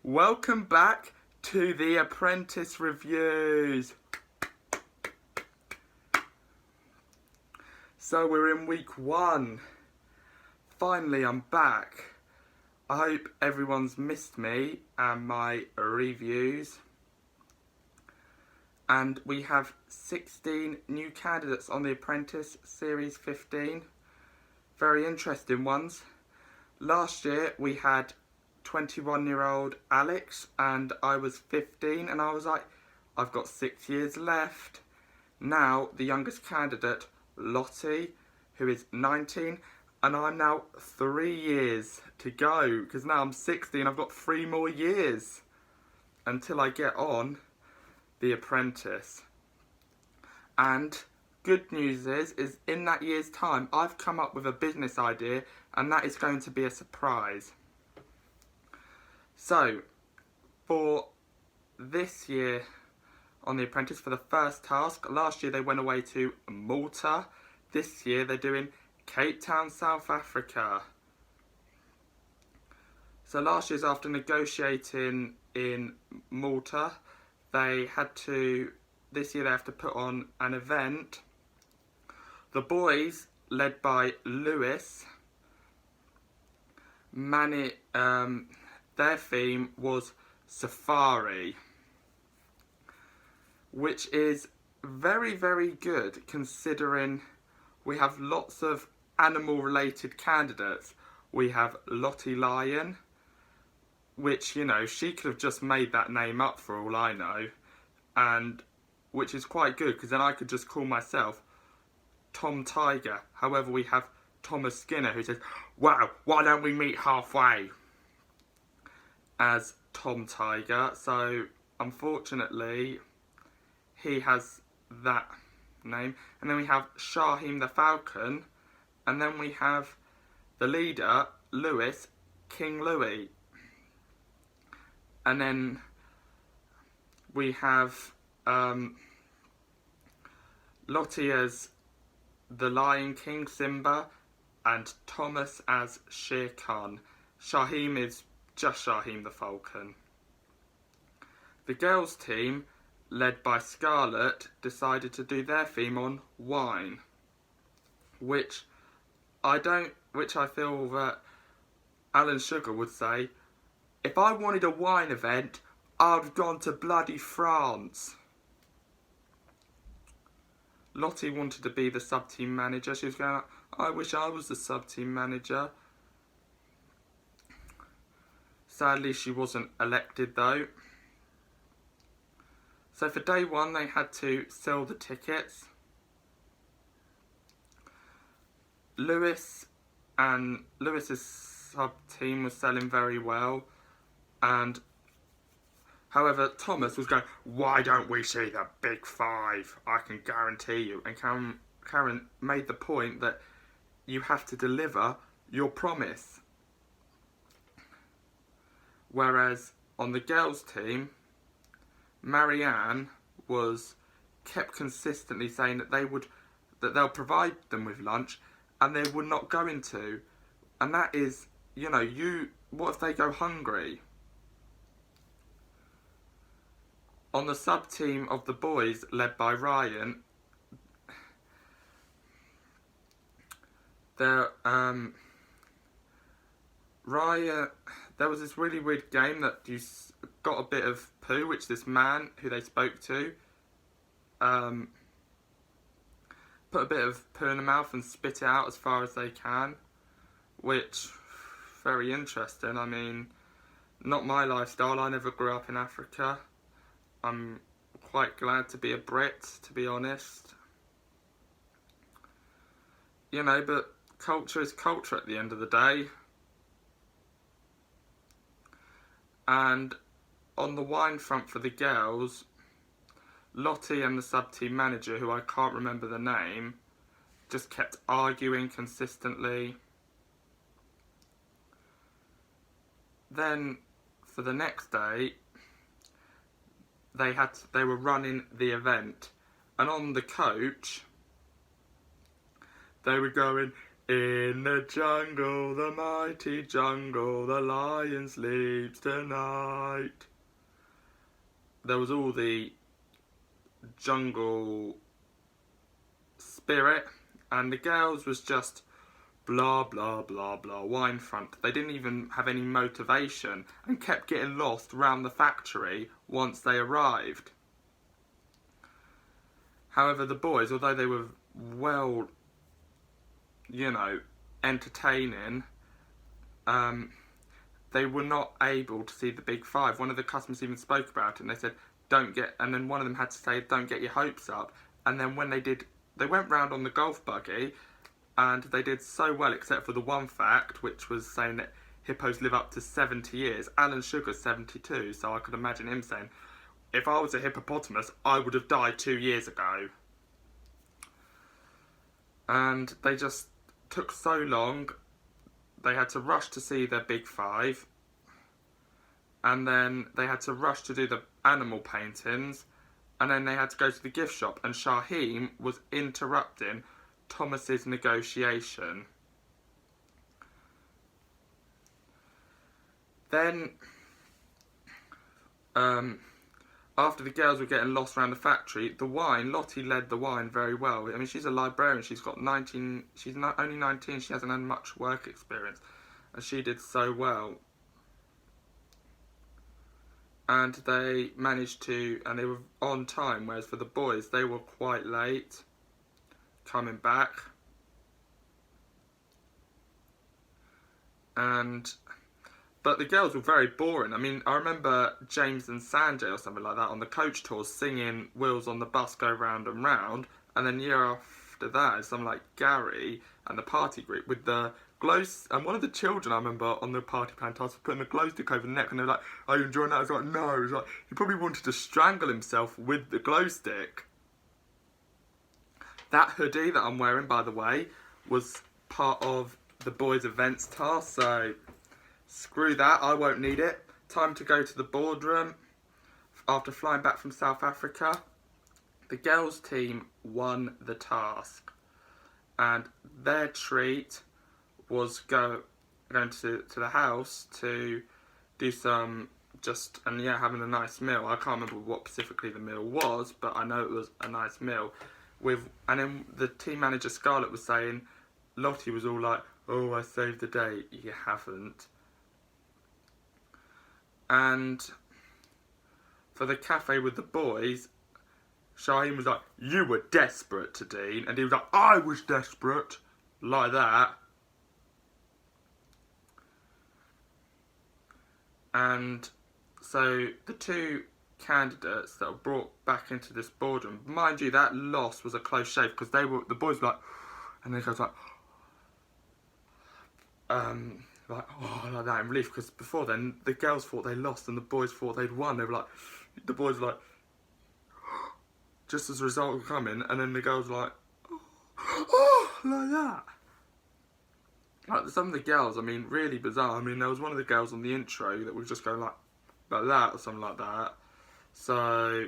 Welcome back to the Apprentice reviews. So we're in week 1. Finally, I'm back. I hope everyone's missed me and my reviews. And we have 16 new candidates on the Apprentice Series 15. Very interesting ones. Last year we had 21-year-old Alex and I was 15 and I was like, I've got 6 years left. Now the youngest candidate, Lottie, who is 19, and I'm now 3 years to go because now I'm 16. I've got 3 more years until I get on the Apprentice. And good news is in that year's time I've come up with a business idea, and that is going to be a surprise. So for this year on the Apprentice, for the first task, last year they went away to Malta. This year they're doing Cape Town, South Africa. So last year's, after negotiating in Malta, they had to, this year they have to put on an event. The boys, led by Lewis, their theme was Safari, which is very, very good considering we have lots of animal related candidates. We have Lottie Lion, which, you know, she could have just made that name up for all I know, and which is quite good because then I could just call myself Tom Tiger. However, we have Thomas Skinner, who says, wow, why don't we meet halfway, as Tom Tiger. So unfortunately he has that name. And then we have Sharheem the Falcon, and then we have the leader, Lewis, King Louis. And then we have Lottie as the Lion King, Simba, and Thomas as Shere Khan. Sharheem is just Sharheem the Falcon. The girls' team, led by Scarlett, decided to do their theme on wine, which I feel that Alan Sugar would say, if I wanted a wine event, I'd have gone to bloody France. Lottie wanted to be the sub-team manager. She was going, I wish I was the sub-team manager. Sadly, she wasn't elected though. So for day 1, they had to sell the tickets. Lewis's sub-team was selling very well. And however, Thomas was going, why don't we see the big 5? I can guarantee you. And Karen made the point that you have to deliver your promise. Whereas on the girls' team, Marianne kept consistently saying that they'll provide them with lunch, and they were not going to. And that is, you know, what if they go hungry? On the sub-team of the boys, led by Ryan, there was this really weird game that you got a bit of poo, which this man who they spoke to put a bit of poo in the mouth and spit it out as far as they can, which, very interesting. I mean, not my lifestyle. I never grew up in Africa. I'm quite glad to be a Brit, to be honest. You know, but culture is culture at the end of the day. And on the wine front for the girls, Lottie and the sub-team manager, who I can't remember the name, just kept arguing consistently. Then for the next day, they were running the event, and on the coach they were going, In the jungle, the mighty jungle, the lion sleeps tonight. There was all the jungle spirit, and the girls was just blah blah blah blah wine front. They didn't even have any motivation and kept getting lost around the factory once they arrived. However, the boys, although they were well, entertaining, they were not able to see the big five. One of the customers even spoke about it, and they said, and then one of them had to say, don't get your hopes up. And then when they did, they went round on the golf buggy, and they did so well, except for the one fact, which was saying that hippos live up to 70 years. Alan Sugar's 72, so I could imagine him saying, if I was a hippopotamus, I would have died 2 years ago. And they just took so long. They had to rush to see their big five. And then they had to rush to do the animal paintings. And then they had to go to the gift shop. And Sharheem was interrupting Thomas's negotiation. Then, after the girls were getting lost around the factory, Lottie led the wine very well. I mean, she's a librarian. She's got only 19. She hasn't had much work experience. And she did so well. And they managed to, and they were on time, whereas for the boys, they were quite late coming back. But the girls were very boring. I mean, I remember James and Sanjay or something like that on the coach tours singing Wheels on the Bus Go Round and Round. And then year after that, it's someone like Gary and the party group with the glow. And one of the children, I remember, on the party plan task was putting a glow stick over the neck. And they were like, are you enjoying that? I was like, no. It was like, he probably wanted to strangle himself with the glow stick. That hoodie that I'm wearing, by the way, was part of the boys' events task. So screw that, I won't need it. Time to go to the boardroom after flying back from South Africa. The girls' team won the task, and their treat was going to the house to do some having a nice meal. I can't remember what specifically the meal was, but I know it was a nice meal. And then the team manager Scarlett was saying, Lottie was all like, oh, I saved the day. You haven't. And for the cafe with the boys, Sharheem was like, you were desperate to Dean. And he was like, I was desperate. Like that. And so the two candidates that were brought back into this boardroom, mind you, that loss was a close shave because the boys were like, and they goes like that in relief, because before then the girls thought they lost and the boys thought they'd won. They were like, the boys were like, just as a result of coming, and then the girls were like, like that. Like some of the girls, I mean, really bizarre. I mean, there was one of the girls on the intro that was just going like that or something like that. So,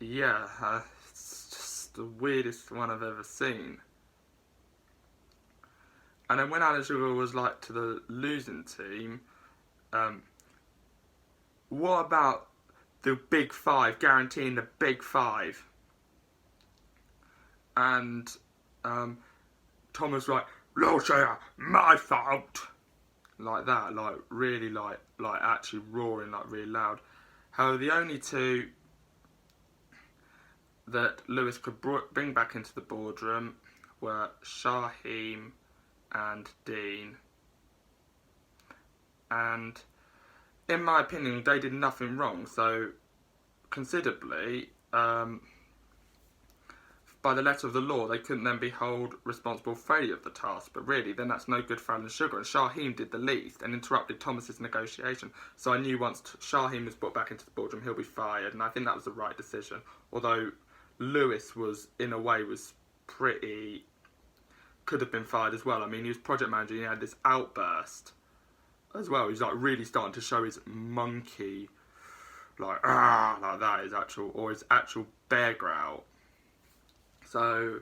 it's just the weirdest one I've ever seen. And then when Alan Sugar was like to the losing team, what about the big five, guaranteeing the big five? And Tom was like, Lucia, my fault. Like that, like really like actually roaring like really loud. However, the only two that Lewis could bring back into the boardroom were Sharheem and Dean. And in my opinion, they did nothing wrong. So, considerably, by the letter of the law, they couldn't then be held responsible for failure of the task. But really, then that's no good for Alan Sugar. And Sharheem did the least and interrupted Thomas's negotiation. So I knew once Sharheem was brought back into the boardroom, he'll be fired. And I think that was the right decision. Although Lewis was, in a way, could have been fired as well. I mean, he was project manager and he had this outburst as well. He's like really starting to show his monkey, like that, his actual bear growl. So,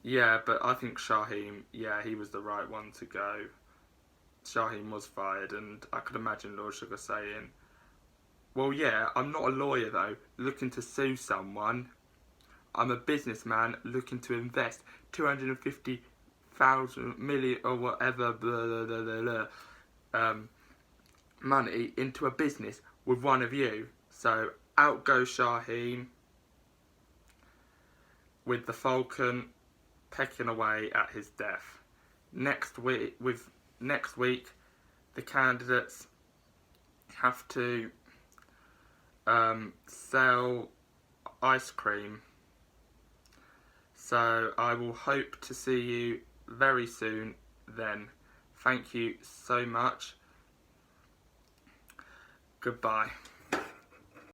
yeah, but I think Sharheem, yeah, he was the right one to go. Sharheem was fired, and I could imagine Lord Sugar saying, well, yeah, I'm not a lawyer though, looking to sue someone. I'm a businessman looking to invest 250,000 million or whatever blah, blah, blah, blah, blah, money into a business with one of you. So out goes Sharheem with the Falcon pecking away at his death. Next week, the candidates have to sell ice cream. So I will hope to see you very soon then. Thank you so much. Goodbye.